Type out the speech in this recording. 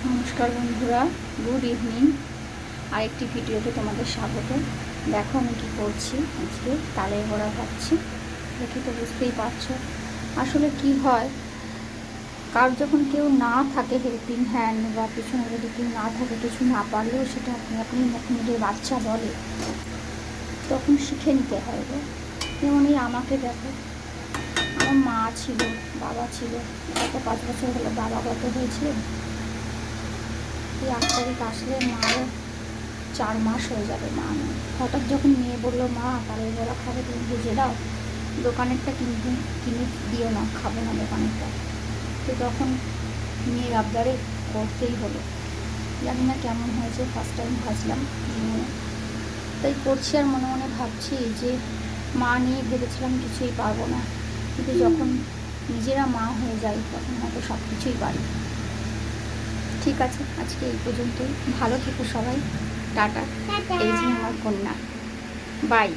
নমস্কার বন্ধুরা, good evening. আরেকটি ভিডিওতে তোমাদের স্বাগত। দেখো আমি কী করছি। আজকে তালের বড়া ভাজছি। দেখি তো বুঝতেই পারছো। আসলে কি হয়, কার যখন কেউ না থাকে হেল্পিং হ্যান্ড বা পিছনে যদি কেউ না থাকে, কিছু না পারলেও সেটা আপনি আপনি মুখ নিজের বাচ্চা বলে, তখন শিখে নিতে হয় গো। যেমন এই আমাকে দেখো, আমার মা ছিল, বাবা ছিল, গত 5 বছর হলো বাবা গত হয়েছে। এই 8 তারিখ আসলে মারও 4 মাস হয়ে যাবে। মা নেই। হঠাৎ যখন মেয়ে বললো, মা তালের বড়া খাবে, তুমি ভেজে দাও, দোকানেরটা কিনে দিও না, খাবো না দোকানেরটা। তো তখন মেয়ের আবদারে করতেই হলো। জানি না কেমন হয়েছে, ফার্স্ট টাইম ভাজলাম জীবনে, তাই করছি। আর মনে মনে ভাবছি যে মা নিয়ে ভেবেছিলাম কিছুই পারবো না, কিন্তু যখন নিজেরা মা হয়ে যায় তখন হয়তো সব কিছুই পারি। ঠিক আছে, আজকে এই পর্যন্তই। ভালো থেকো সবাই। টাটা। এই যে আমার কন্যা। বাই।